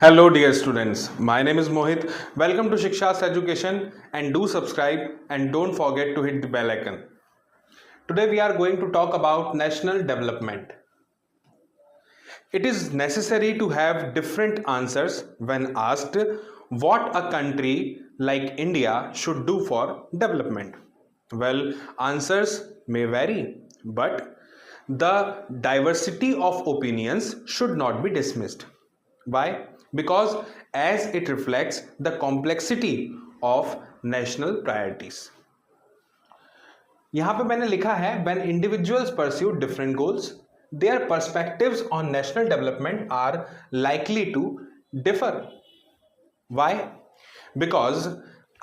Hello, dear students. My name is Mohit. Welcome to Shikshas Education and do subscribe and don't forget to hit the bell icon. Today, we are going to talk about national development. It is necessary to have different answers when asked what a country like India should do for development. Well, answers may vary, but the diversity of opinions should not be dismissed. Why? Because as it reflects the complexity of national priorities. यहां पे मैंने लिखा है when individuals pursue different goals, their perspectives on national development are likely to differ. Why? Because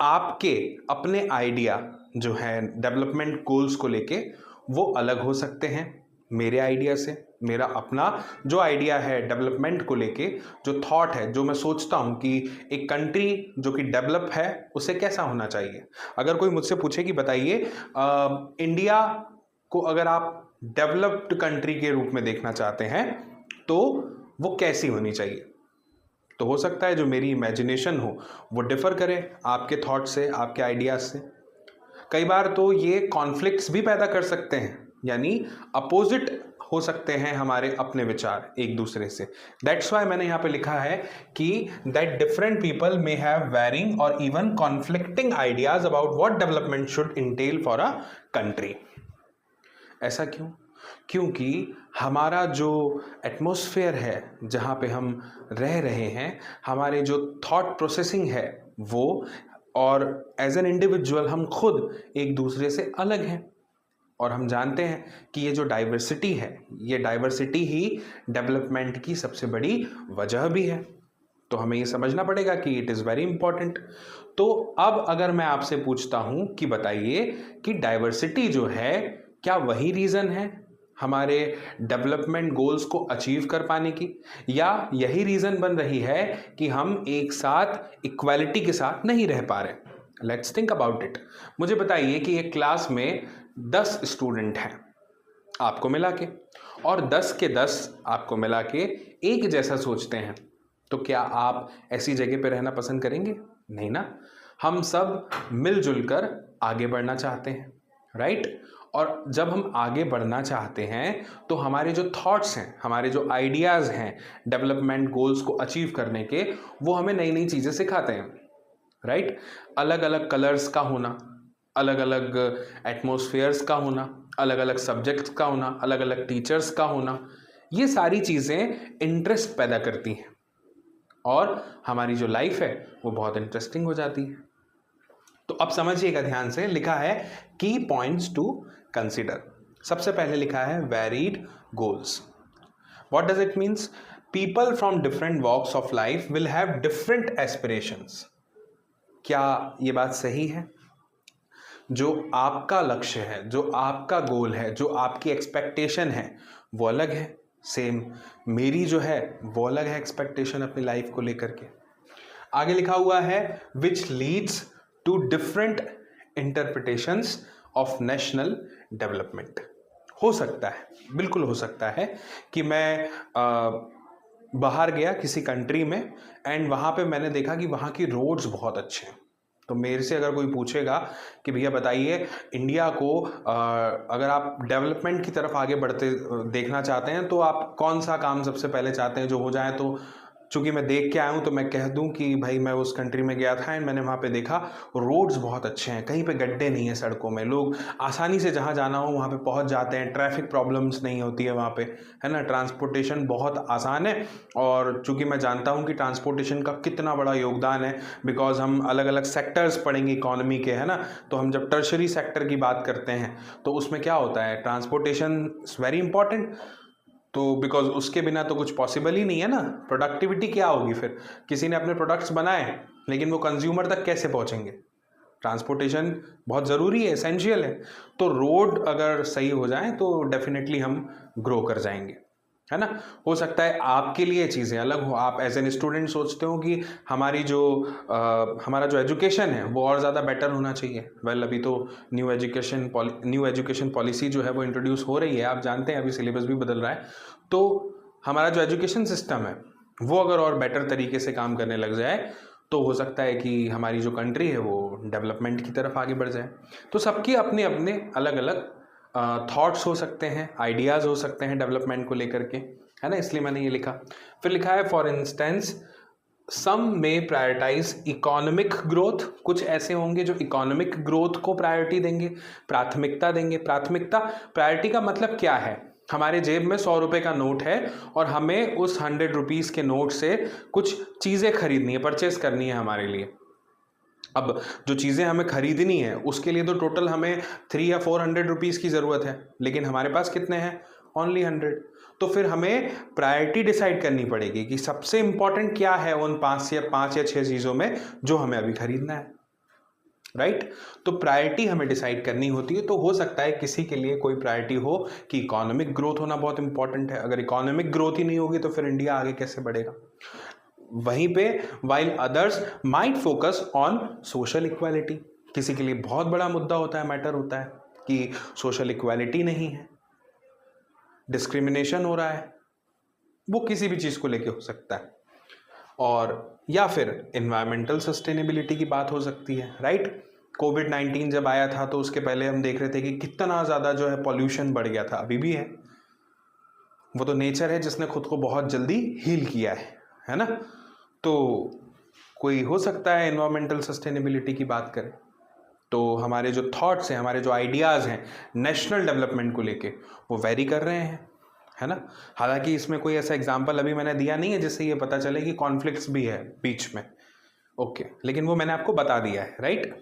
आपके अपने idea जो है development goals को लेके वो अलग हो सकते हैं मेरे आइडिया से। मेरा अपना जो आइडिया है डेवलपमेंट को लेके, जो थॉट है, जो मैं सोचता हूँ कि एक कंट्री जो कि डेवलप है उसे कैसा होना चाहिए। अगर कोई मुझसे पूछे कि बताइए इंडिया को अगर आप डेवलप्ड कंट्री के रूप में देखना चाहते हैं तो वो कैसी होनी चाहिए, तो हो सकता है जो मेरी इमेजिनेशन हो वो डिफर करे आपके थॉट से, आपके आइडियाज से। कई बार तो ये कॉन्फ्लिक्ट्स भी पैदा कर सकते हैं, यानी अपोजिट हो सकते हैं हमारे अपने विचार एक दूसरे से। दैट्स वाई मैंने यहाँ पे लिखा है कि that different people may have varying और even conflicting ideas about what development should entail for a country. ऐसा क्यों? क्योंकि हमारा जो एटमॉस्फेयर है जहाँ पे हम रह रहे हैं, हमारे जो थॉट प्रोसेसिंग है वो, और एज एन इंडिविजुअल हम खुद एक दूसरे से अलग हैं। और हम जानते हैं कि ये जो डाइवर्सिटी है, ये डाइवर्सिटी ही डेवलपमेंट की सबसे बड़ी वजह भी है। तो हमें ये समझना पड़ेगा कि इट इज़ वेरी इंपॉर्टेंट। तो अब अगर मैं आपसे पूछता हूँ कि बताइए कि डाइवर्सिटी जो है क्या वही रीज़न है हमारे डेवलपमेंट गोल्स को अचीव कर पाने की, या यही रीज़न बन रही है कि हम एक साथ इक्वालिटी के साथ नहीं रह पा रहे। Let's think about it. मुझे बताइए कि एक क्लास में 10 स्टूडेंट हैं आपको मिला के, और 10 के 10 आपको मिला के एक जैसा सोचते हैं, तो क्या आप ऐसी जगह पे रहना पसंद करेंगे? नहीं ना। हम सब मिलजुल कर आगे बढ़ना चाहते हैं, राइट? और जब हम आगे बढ़ना चाहते हैं तो हमारे जो थॉट्स हैं, हमारे जो आइडियाज़ हैं डेवलपमेंट गोल्स को अचीव करने के, वो हमें नई नई चीज़ें सिखाते हैं, राइट? अलग अलग कलर्स का होना, अलग अलग एटमॉस्फेयर्स का होना, अलग अलग सब्जेक्ट्स का होना, अलग अलग टीचर्स का होना, ये सारी चीज़ें इंटरेस्ट पैदा करती हैं और हमारी जो लाइफ है वो बहुत इंटरेस्टिंग हो जाती है। तो अब समझिएगा ध्यान से, लिखा है की पॉइंट्स टू कंसिडर। सबसे पहले लिखा है varied goals. What does it means? People from different walks of life will have different aspirations. क्या ये बात सही है? जो आपका लक्ष्य है, जो आपका गोल है, जो आपकी एक्सपेक्टेशन है वो अलग है। सेम मेरी जो है वो अलग है एक्सपेक्टेशन अपनी लाइफ को लेकर के। आगे लिखा हुआ है which leads to different interpretations of national development. हो सकता है, बिल्कुल हो सकता है कि मैं बाहर गया किसी कंट्री में एंड वहाँ पे मैंने देखा कि वहाँ की रोड्स बहुत अच्छे हैं। तो मेरे से अगर कोई पूछेगा कि भैया बताइए इंडिया को अगर आप डेवलपमेंट की तरफ आगे बढ़ते देखना चाहते हैं तो आप कौन सा काम सबसे पहले चाहते हैं जो हो जाए, तो चूंकि मैं देख के आया हूँ तो मैं कह दूं कि भाई मैं उस कंट्री में गया था एंड मैंने वहाँ पे देखा रोड्स बहुत अच्छे हैं, कहीं पे गड्ढे नहीं है सड़कों में, लोग आसानी से जहाँ जाना हो वहाँ पे पहुँच जाते हैं, ट्रैफिक प्रॉब्लम्स नहीं होती है वहाँ पे, है ना, ट्रांसपोर्टेशन बहुत आसान है। और चूंकि मैं जानता हूँ कि ट्रांसपोर्टेशन का कितना बड़ा योगदान है, बिकॉज हम अलग अलग सेक्टर्स पढ़ेंगे इकोनॉमी के, है ना, तो हम जब टर्शरी सेक्टर की बात करते हैं तो उसमें क्या होता है, ट्रांसपोर्टेशन इज़ वेरी इंपॉर्टेंट। तो बिकॉज उसके बिना तो कुछ पॉसिबल ही नहीं है ना। प्रोडक्टिविटी क्या होगी फिर? किसी ने अपने प्रोडक्ट्स बनाए लेकिन वो कंज्यूमर तक कैसे पहुंचेंगे? ट्रांसपोर्टेशन बहुत ज़रूरी है, एसेंशियल है। तो रोड अगर सही हो जाए तो डेफिनेटली हम ग्रो कर जाएंगे, है ना। हो सकता है आपके लिए चीज़ें अलग हो, आप एज एन स्टूडेंट सोचते हो कि हमारा जो एजुकेशन है वो और ज़्यादा बेटर होना चाहिए। वेल अभी तो न्यू एजुकेशन पॉलिसी जो है वो इंट्रोड्यूस हो रही है, आप जानते हैं अभी सिलेबस भी बदल रहा है। तो हमारा जो एजुकेशन सिस्टम है वो अगर और बेटर तरीके से काम करने लग जाए तो हो सकता है कि हमारी जो कंट्री है वो डेवलपमेंट की तरफ आगे बढ़ जाए। तो सबके अपने अपने अलग अलग थॉट्स हो सकते हैं, आइडियाज़ हो सकते हैं डेवलपमेंट को लेकर के, है ना, इसलिए मैंने ये लिखा। फिर लिखा है फॉर इंस्टेंस सम में प्रायोरिटाइज इकोनॉमिक ग्रोथ, कुछ ऐसे होंगे जो इकोनॉमिक ग्रोथ को प्रायोरिटी देंगे, प्राथमिकता देंगे। प्रायोरिटी का मतलब क्या है? हमारे जेब में 100 रुपये का नोट है और हमें उस 100 रुपीज़ के नोट से कुछ चीज़ें खरीदनी है, परचेस करनी है हमारे लिए। अब जो चीज़ें हमें खरीदनी है उसके लिए तो टोटल हमें 300 या 400 रुपीज़ की ज़रूरत है, लेकिन हमारे पास कितने हैं? ओनली 100। तो फिर हमें प्रायोरिटी डिसाइड करनी पड़ेगी कि सबसे इंपॉर्टेंट क्या है उन 5 या 6 चीज़ों में जो हमें अभी खरीदना है, राइट? तो प्रायोरिटी हमें डिसाइड करनी होती है। तो हो सकता है किसी के लिए कोई प्रायोरिटी हो कि इकोनॉमिक ग्रोथ होना बहुत इंपॉर्टेंट है। अगर इकोनॉमिक ग्रोथ ही नहीं होगी तो फिर इंडिया आगे कैसे बढ़ेगा? वहीं पे while others might focus on social equality, किसी के लिए बहुत बड़ा मुद्दा होता है, मैटर होता है कि सोशल इक्वालिटी नहीं है, डिस्क्रिमिनेशन हो रहा है, वो किसी भी चीज़ को लेके हो सकता है। और या फिर इन्वायरमेंटल सस्टेनेबिलिटी की बात हो सकती है, राइट? कोविड-19 जब आया था तो उसके पहले हम देख रहे थे कि कितना ज़्यादा जो है पॉल्यूशन बढ़ गया था, अभी भी है। वो तो नेचर है जिसने खुद को बहुत जल्दी हील किया है ना? तो कोई हो सकता है इन्वायरमेंटल सस्टेनेबिलिटी की बात करें। तो हमारे जो थॉट्स हैं, हमारे जो आइडियाज़ हैं नेशनल डेवलपमेंट को लेके, वो वेरी कर रहे हैं, है ना? हालांकि इसमें कोई ऐसा एग्जाम्पल अभी मैंने दिया नहीं है जिससे ये पता चले कि कॉन्फ्लिक्ट्स भी है बीच में, ओके, लेकिन वो मैंने आपको बता दिया है, राइट?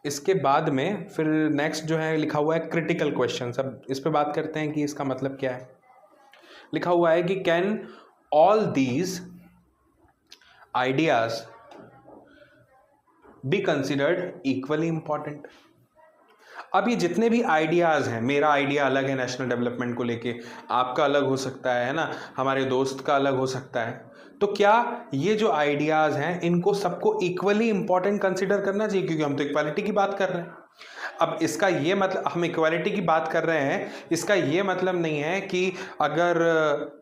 इसके बाद में फिर नेक्स्ट जो है लिखा हुआ है क्रिटिकल क्वेश्चन। अब इस पे बात करते हैं कि इसका मतलब क्या है। लिखा हुआ है कि can all these ideas B considered equally important. अब ये जितने भी आइडियाज़ हैं, मेरा आइडिया अलग है नेशनल डेवलपमेंट को लेके, आपका अलग हो सकता है ना, हमारे दोस्त का अलग हो सकता है, तो क्या ये जो आइडियाज़ हैं इनको सबको इक्वली इंपॉर्टेंट कंसिडर करना चाहिए? क्योंकि हम तो इक्वालिटी की बात कर रहे हैं। अब इसका ये मतलब, हम इक्वालिटी की बात कर रहे हैं, इसका ये मतलब नहीं है कि अगर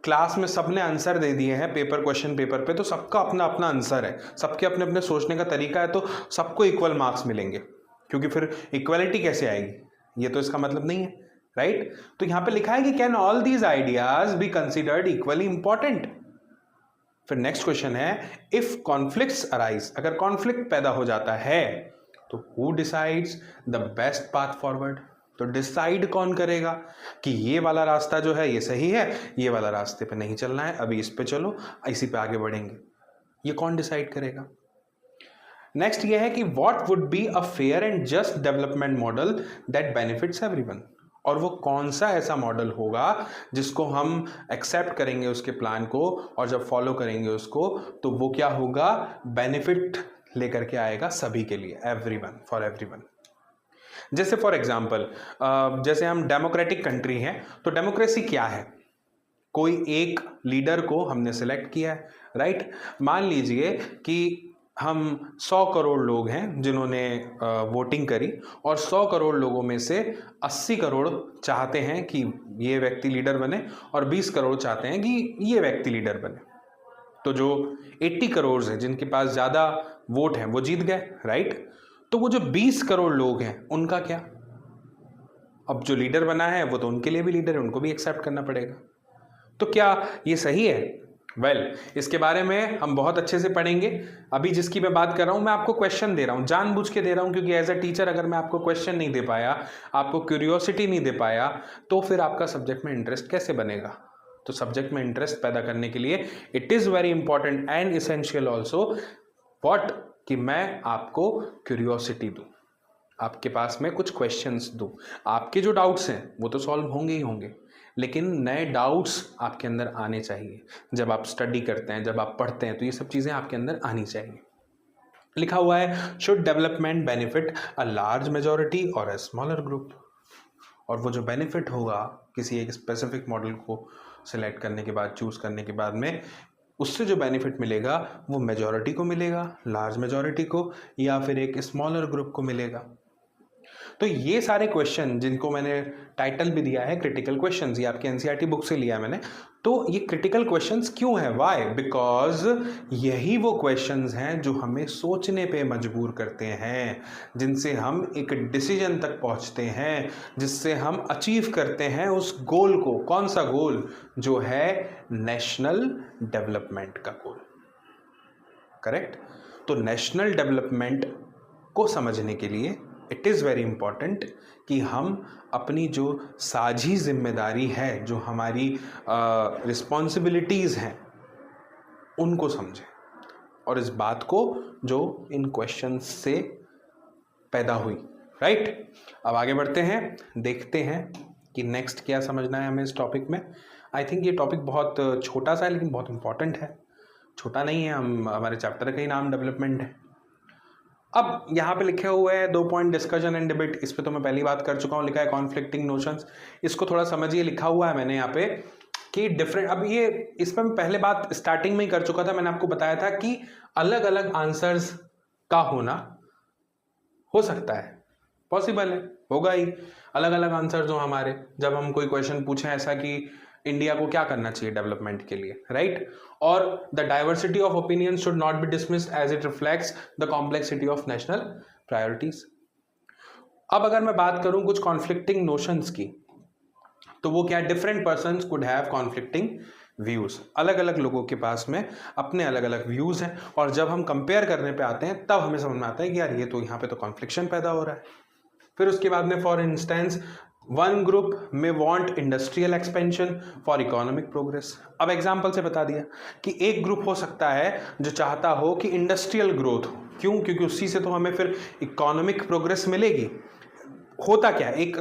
क्लास में सबने आंसर दे दिए हैं क्वेश्चन पेपर पे तो सबका अपना अपना आंसर है, सबके अपने अपने सोचने का तरीका है, तो सबको इक्वल मार्क्स मिलेंगे, क्योंकि फिर इक्वालिटी कैसे आएगी? ये तो इसका मतलब नहीं है, राइट? तो यहां पे लिखा है कि can all these ideas B considered equally important. फिर नेक्स्ट क्वेश्चन है इफ कॉन्फ्लिक्ट्स अराइज, अगर कॉन्फ्लिक्ट पैदा हो जाता है तो who decides the best path forward? तो डिसाइड कौन करेगा कि ये वाला रास्ता जो है ये सही है, ये वाला रास्ते पे नहीं चलना है, अभी इस पे चलो, इसी पे आगे बढ़ेंगे, ये कौन डिसाइड करेगा? नेक्स्ट ये है कि what would be a fair and just development model that benefits everyone, और वो कौन सा ऐसा मॉडल होगा जिसको हम एक्सेप्ट करेंगे उसके प्लान को, और जब फॉलो करेंगे उसको तो वो क्या होगा? बेनिफिट लेकर के आएगा सभी के लिए, एवरीवन, फॉर एवरीवन। जैसे फॉर एग्जांपल, जैसे हम डेमोक्रेटिक कंट्री हैं, तो डेमोक्रेसी क्या है? कोई एक लीडर को हमने सिलेक्ट किया है, राइट? मान लीजिए कि हम 100 करोड़ लोग हैं जिन्होंने वोटिंग करी, और 100 करोड़ लोगों में से 80 करोड़ चाहते हैं कि ये व्यक्ति लीडर बने, और 20 करोड़ चाहते हैं कि ये व्यक्ति लीडर बने। तो जो 80 करोड़ हैं जिनके पास ज़्यादा वोट हैं वो जीत गए, राइट? तो वो जो 20 करोड़ लोग हैं उनका क्या? अब जो लीडर बना है वो तो उनके लिए भी लीडर है, उनको भी एक्सेप्ट करना पड़ेगा। तो क्या ये सही है? इसके बारे में हम बहुत अच्छे से पढ़ेंगे। अभी जिसकी मैं बात कर रहा हूं, मैं आपको क्वेश्चन दे रहा हूं, जानबूझ के दे रहा हूं, क्योंकि एज अ टीचर अगर मैं आपको क्वेश्चन नहीं दे पाया, आपको क्यूरियोसिटी नहीं दे पाया, तो फिर आपका सब्जेक्ट में इंटरेस्ट कैसे बनेगा? तो सब्जेक्ट में इंटरेस्ट पैदा करने के लिए it is very important and essential also what, कि मैं आपको क्यूरियोसिटी दूं, आपके पास में कुछ क्वेश्चंस दूं। आपके जो डाउट्स हैं वो तो सॉल्व होंगे ही होंगे, लेकिन नए डाउट्स आपके अंदर आने चाहिए। जब आप स्टडी करते हैं, जब आप पढ़ते हैं, तो ये सब चीज़ें आपके अंदर आनी चाहिए। लिखा हुआ है should development benefit a large majority और अ स्मॉलर ग्रुप, और वो जो बेनिफिट होगा किसी एक स्पेसिफिक मॉडल को सिलेक्ट करने के बाद, चूज करने के बाद में, उससे जो बेनिफिट मिलेगा वो मेजॉरिटी को मिलेगा, लार्ज मेजॉरिटी को, या फिर एक स्मॉलर ग्रुप को मिलेगा। तो ये सारे क्वेश्चन जिनको मैंने टाइटल भी दिया है क्रिटिकल क्वेश्चंस, ये आपके एनसीईआरटी बुक से लिया है मैंने, तो ये क्रिटिकल क्वेश्चंस क्यों है, व्हाई, बिकॉज यही वो क्वेश्चंस हैं जो हमें सोचने पे मजबूर करते हैं, जिनसे हम एक डिसीजन तक पहुंचते हैं, जिससे हम अचीव करते हैं उस गोल को। कौन सा गोल? जो है नेशनल डेवलपमेंट का गोल। करेक्ट? तो नेशनल डेवलपमेंट को समझने के लिए इट इज़ वेरी इंपॉर्टेंट कि हम अपनी जो साझी जिम्मेदारी है, जो हमारी रिस्पॉन्सिबिलिटीज़ हैं, उनको समझें, और इस बात को जो इन क्वेश्चंस से पैदा हुई। राइट? अब आगे बढ़ते हैं, देखते हैं कि नेक्स्ट क्या समझना है हमें इस टॉपिक में। आई थिंक ये टॉपिक बहुत छोटा सा है लेकिन बहुत इंपॉर्टेंट है। छोटा नहीं है, हमारे चैप्टर का ही नाम डेवलपमेंट है। अब यहाँ पे लिखे हुए हैं 2 पॉइंट डिस्कशन एंड डिबेट, इस पे तो मैं पहली बात कर चुका हूँ। लिखा है कॉन्फ्लिक्टिंग नोशंस, इसको थोड़ा समझिए। लिखा हुआ है मैंने यहाँ पे कि डिफरेंट, अब ये इस पर मैं पहले बात स्टार्टिंग में ही कर चुका था। मैंने आपको बताया था कि अलग अलग आंसर्स का होना हो सकता है, पॉसिबल है, होगा ही। अलग अलग आंसर्स हो हमारे, जब हम कोई क्वेश्चन पूछें ऐसा कि इंडिया को क्या करना चाहिए डेवलपमेंट के लिए, राइट? और the diversity of opinion should not be dismissed as it reflects the complexity of national priorities. अब अगर मैं बात करूं कुछ कॉन्फ्लिक्टिंग नोशंस की, तो वो क्या, different persons could have conflicting views. अलग अलग लोगों के पास में अपने अलग अलग व्यूज हैं, और जब हम कंपेयर करने पे आते हैं तब हमें समझ में आता है कि यार ये तो यहाँ पे तो कॉन्फ्लिक्शन पैदा हो रहा है। फिर उसके बाद में फॉर इंस्टेंस वन ग्रुप में want industrial expansion for economic progress. अब एग्जांपल से बता दिया कि एक ग्रुप हो सकता है जो चाहता हो कि इंडस्ट्रियल ग्रोथ हो। क्यों? क्योंकि उसी से तो हमें फिर इकोनॉमिक प्रोग्रेस मिलेगी। होता क्या है, एक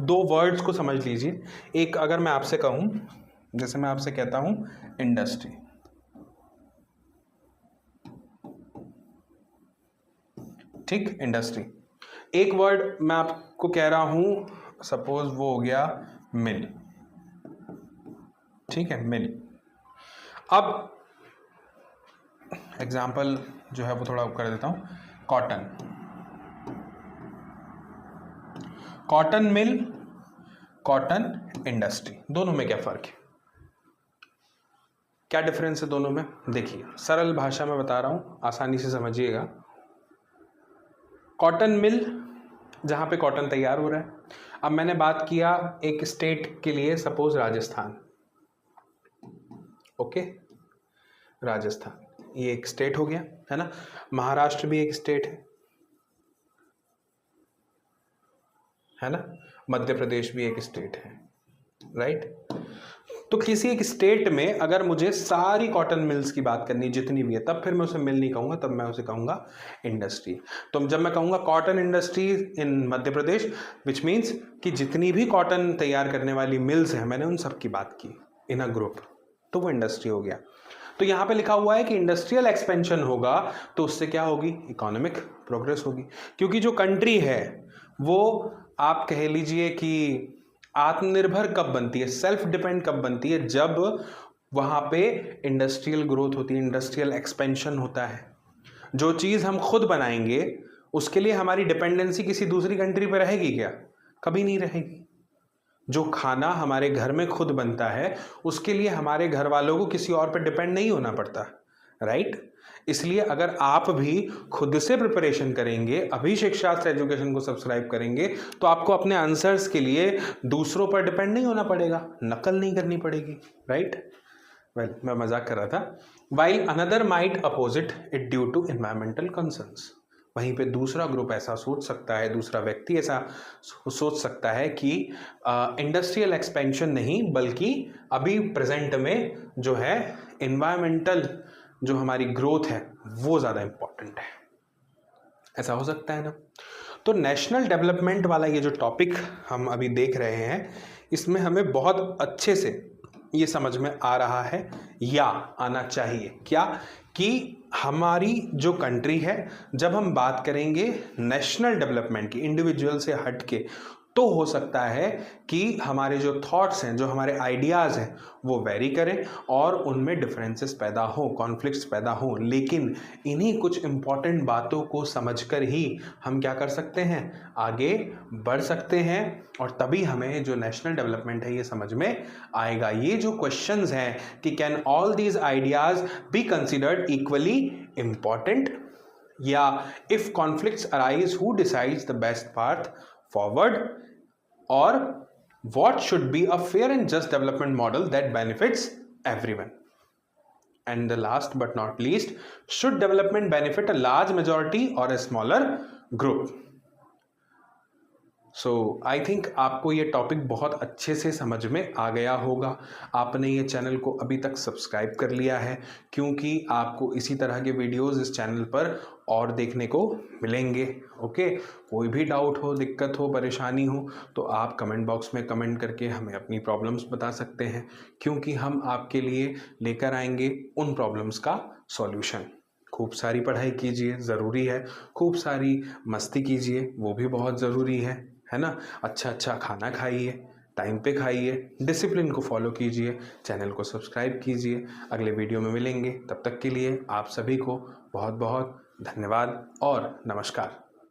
दो वर्ड्स को समझ लीजिए। एक अगर मैं आपसे कहूं, जैसे मैं आपसे कहता हूं इंडस्ट्री, ठीक, इंडस्ट्री। एक वर्ड मैं आपको कह रहा हूं, सपोज वो हो गया मिल, ठीक है, मिल। अब एग्जाम्पल जो है वो थोड़ा कर देता हूं, cotton, cotton mill, cotton industry, दोनों में क्या फर्क है, क्या डिफरेंस है दोनों में? देखिए, सरल भाषा में बता रहा हूं, आसानी से समझिएगा। कॉटन मिल जहां पे कॉटन तैयार हो रहा है। अब मैंने बात किया एक स्टेट के लिए, सपोज राजस्थान, ओके, राजस्थान ये एक स्टेट हो गया, है ना। महाराष्ट्र भी एक स्टेट है ना, मध्य प्रदेश भी एक स्टेट है, राइट। तो किसी एक स्टेट में अगर मुझे सारी कॉटन मिल्स की बात करनी जितनी भी है, तब फिर मैं उसे मिल नहीं कहूंगा, तब मैं उसे कहूंगा इंडस्ट्री। तो जब मैं कहूंगा cotton industry in Madhya Pradesh, which means कि जितनी भी कॉटन तैयार करने वाली मिल्स हैं, मैंने उन सब की बात की इन अ ग्रुप, तो वो इंडस्ट्री हो गया। तो यहाँ पे लिखा हुआ है कि इंडस्ट्रियल एक्सपेंशन होगा तो उससे क्या होगी, इकोनॉमिक प्रोग्रेस होगी। क्योंकि जो कंट्री है वो आप कह लीजिए कि आत्मनिर्भर कब बनती है, सेल्फ डिपेंड कब बनती है, जब वहां पे इंडस्ट्रियल ग्रोथ होती है, इंडस्ट्रियल एक्सपेंशन होता है। जो चीज हम खुद बनाएंगे उसके लिए हमारी डिपेंडेंसी किसी दूसरी कंट्री पर रहेगी क्या? कभी नहीं रहेगी। जो खाना हमारे घर में खुद बनता है उसके लिए हमारे घर वालों को किसी और पर डिपेंड नहीं होना पड़ता, राइट। इसलिए अगर आप भी खुद से प्रिपरेशन करेंगे, अभी शिक्षाशास्त्र एजुकेशन को सब्सक्राइब करेंगे, तो आपको अपने आंसर्स के लिए दूसरों पर डिपेंड नहीं होना पड़ेगा, नकल नहीं करनी पड़ेगी, राइट। वेल, मैं मजाक कर रहा था। While another might opposite it due to environmental concerns. वहीं पे दूसरा ग्रुप ऐसा सोच सकता है, दूसरा व्यक्ति ऐसा सोच सकता है कि इंडस्ट्रियल एक्सपेंशन नहीं, बल्कि अभी प्रेजेंट में जो है एनवायरमेंटल जो हमारी ग्रोथ है वो ज़्यादा इंपॉर्टेंट है। ऐसा हो सकता है ना। तो नेशनल डेवलपमेंट वाला ये जो टॉपिक हम अभी देख रहे हैं, इसमें हमें बहुत अच्छे से ये समझ में आ रहा है या आना चाहिए क्या, कि हमारी जो कंट्री है, जब हम बात करेंगे नेशनल डेवलपमेंट की, इंडिविजुअल से हट के, तो हो सकता है कि हमारे जो थॉट्स हैं, जो हमारे आइडियाज़ हैं, वो वेरी करें और उनमें डिफरेंसेस पैदा हों, कॉन्फ्लिक्ट्स पैदा हों। लेकिन इन्हीं कुछ इम्पॉर्टेंट बातों को समझकर ही हम क्या कर सकते हैं, आगे बढ़ सकते हैं, और तभी हमें जो नेशनल डेवलपमेंट है ये समझ में आएगा। ये जो क्वेश्चंस हैं कि can all these ideas be considered equally important, या if conflicts arise who decides the best path forward, or what should be a fair and just development model that benefits everyone. And the last but not least, should development benefit a large majority or a smaller group? So I think आपको ये topic बहुत अच्छे से समझ में आ गया होगा। आपने ये चैनल को अभी तक सब्सक्राइब कर लिया है, क्योंकि आपको इसी तरह के वीडियोस इस चैनल पर और देखने को मिलेंगे। ओके, कोई भी डाउट हो, दिक्कत हो, परेशानी हो तो आप कमेंट बॉक्स में कमेंट करके हमें अपनी प्रॉब्लम्स बता सकते हैं, क्योंकि हम आपके लिए लेकर आएंगे उन प्रॉब्लम्स का सॉल्यूशन। खूब सारी पढ़ाई कीजिए, ज़रूरी है। खूब सारी मस्ती कीजिए, वो भी बहुत ज़रूरी है ना। अच्छा अच्छा खाना खाइए, टाइम पे खाइए, डिसिप्लिन को फॉलो कीजिए, चैनल को सब्सक्राइब कीजिए। अगले वीडियो में मिलेंगे, तब तक के लिए आप सभी को बहुत बहुत धन्यवाद और नमस्कार।